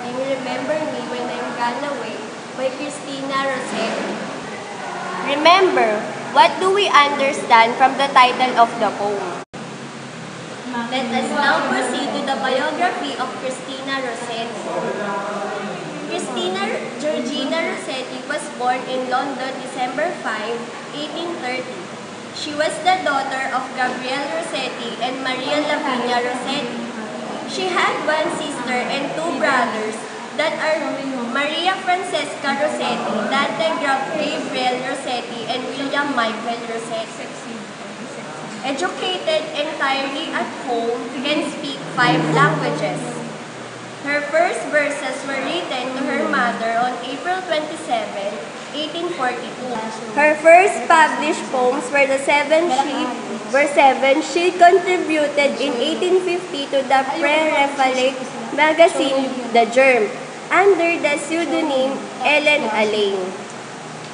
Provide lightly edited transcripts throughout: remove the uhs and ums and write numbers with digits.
sing Remember Me When I'm Gone Away by Christina Rossetti. Remember, what do we understand from the title of the poem? Let us now proceed to the biography of Christina Rossetti. Christina Georgina Rossetti was born in London, December 5, 1830. She was the daughter of Gabriel Rossetti and Maria Lavinia Rossetti. She had one sister and two brothers that are Maria Francesca Rossetti, Dante Gabriel Rossetti, and William Michael Rossetti. Educated entirely at home, can speak 5 languages. Her first verses were written to her mother on April 27, 1842. Her first published poems were the seven she contributed in 1850 to the pre-Raphaelite magazine The Germ under the pseudonym Ellen Alleyne.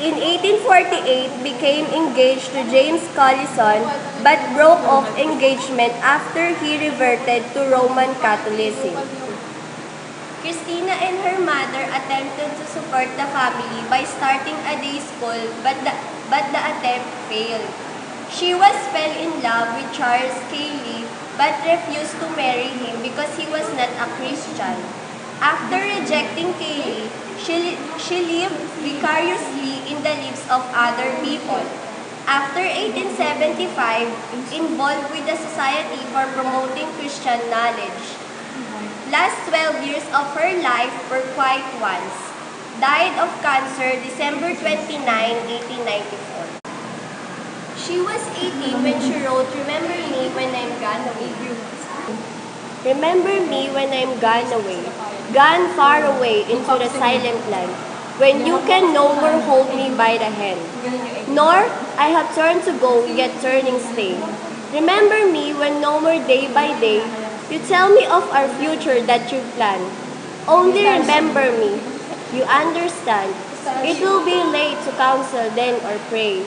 In 1848, became engaged to James Collison but broke off engagement after he reverted to Roman Catholicism. Christina and her mother attempted to support the family by starting a day school, but the attempt failed. She fell in love with Charles Cayley but refused to marry him because he was not a Christian. After rejecting Cayley, she lived vicariously in the lives of other people. After 1875, involved with the Society for Promoting Christian Knowledge. Last 12 years of her life were quiet ones. Died of cancer December 29, 1894. She was 18 when she wrote Remember Me When I'm Gone Away. Remember me when I'm gone away, gone far away into the silent land, when you can no more hold me by the hand. Nor I have turned to go, yet turning stay. Remember me when no more day by day, you tell me of our future that you plan. Only remember me, you understand. It will be late to counsel then or pray.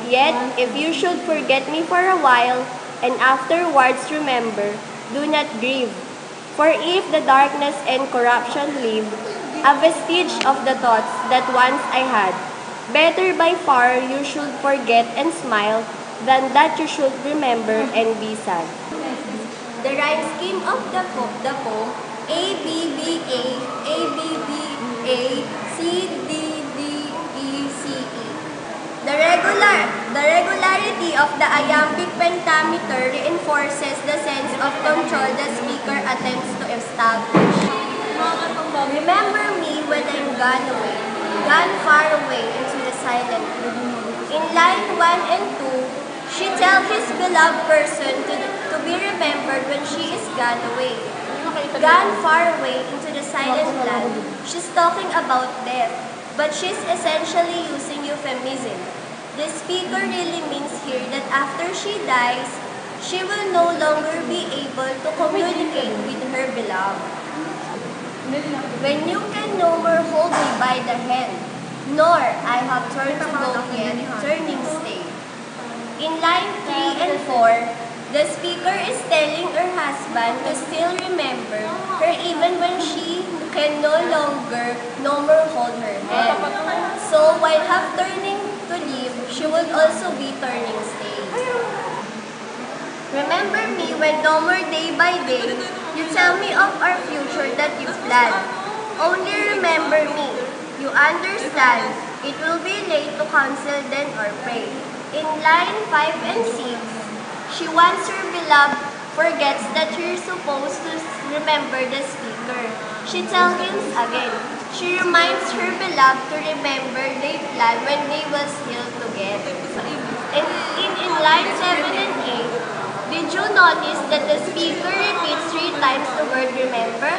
Yet, if you should forget me for a while, and afterwards remember, do not grieve. For if the darkness and corruption leave, a vestige of the thoughts that once I had, better by far you should forget and smile, than that you should remember and be sad. The rhyme scheme of the poem, A, B, B, A, A, B, B, A, C, D, D, E, C, E. The regularity of the iambic pentameter reinforces the sense of control the speaker attempts to establish. Remember me when I'm gone away, gone far away into the silent room. In line 1 and 2, she tells his beloved person to be remembered when she is gone away. Gone far away into the silent land, she's talking about death, but she's essentially using euphemism. The speaker really means here that after she dies, she will no longer be able to communicate with her beloved. When you can no more hold me by the hand, nor I have turned to go yet, turning stay. In line 3 and 4, the speaker is telling her husband to still remember her even when she can no more hold her hand. So while half turning to leave, she would also be turning stay. Remember me when no more day by day, you tell me of our future that you plan. Only remember me, you understand, it will be late to counsel then or pray. In line 5 and 6, she wants her beloved forgets that you're supposed to remember the speaker. She tells him again. She reminds her beloved to remember they plan when they will still together. In line 7 and 8, did you notice that the speaker repeats 3 times the word remember?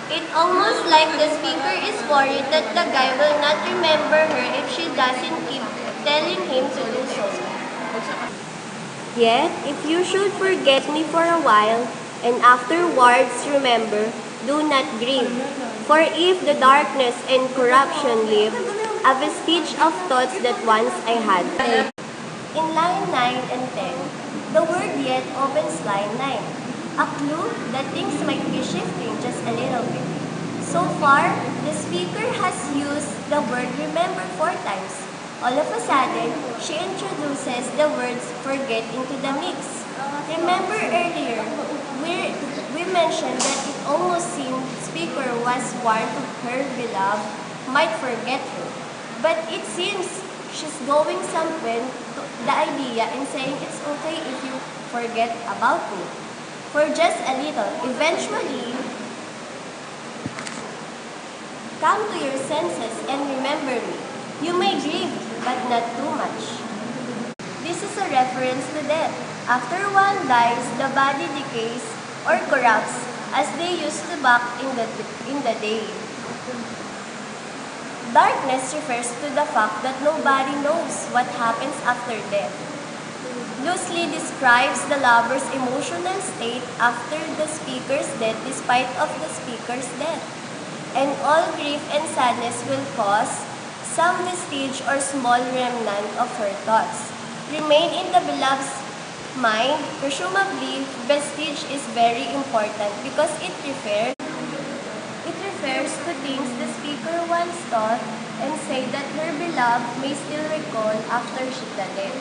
It's almost like the speaker is worried that the guy will not remember her if she doesn't keep telling him to do so. Yet, if you should forget me for a while, and afterwards remember, do not grieve. For if the darkness and corruption leave, a vestige of thoughts that once I had. In line 9 and 10, the word yet opens line 9. A clue that things might be shifting just a little bit. So So far, the speaker has used the word remember 4 times. All of a sudden, she introduces the words forget into the mix. Remember earlier, we mentioned that it almost seemed speaker was warned to her beloved might forget her. But it seems she's going somewhere to the idea and saying it's okay if you forget about me. For just a little, eventually, come to your senses and remember me. You may grieve, but not too much. This is a reference to death. After one dies, the body decays or corrupts as they used to back in the day. Darkness refers to the fact that nobody knows what happens after death. Loosely describes the lover's emotional state after the speaker's death despite of the speaker's death. And all grief and sadness will cause some vestige or small remnant of her thoughts remain in the beloved's mind. Presumably, vestige is very important because it refers to things the speaker once thought and say that her beloved may still recall after she died.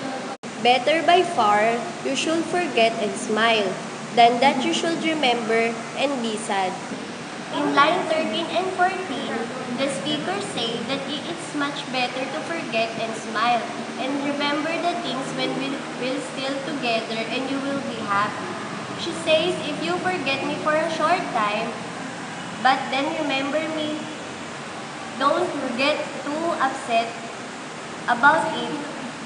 Better by far, you should forget and smile, than that you should remember and be sad. In line 13 and 14, the speaker say that it's much better to forget and smile and remember the things when we're still together and you will be happy. She says if you forget me for a short time, but then remember me, don't get too upset about it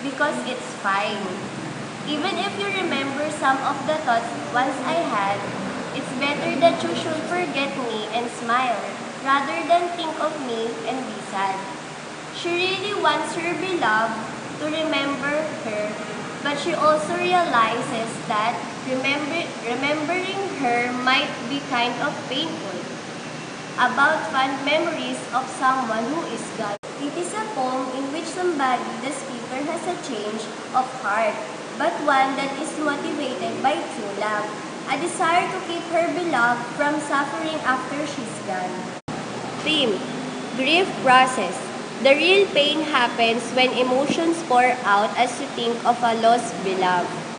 because it's fine. Even if you remember some of the thoughts once I had, it's better that you should forget me and smile, rather than think of me and be sad. She really wants her beloved to remember her, but she also realizes that remembering her might be kind of painful. About fond memories of someone who is gone. It is a poem in which somebody, the speaker, has a change of heart, but one that is motivated by true love. A desire to keep her beloved from suffering after she's gone. Theme: grief process. The real pain happens when emotions pour out as you think of a lost beloved.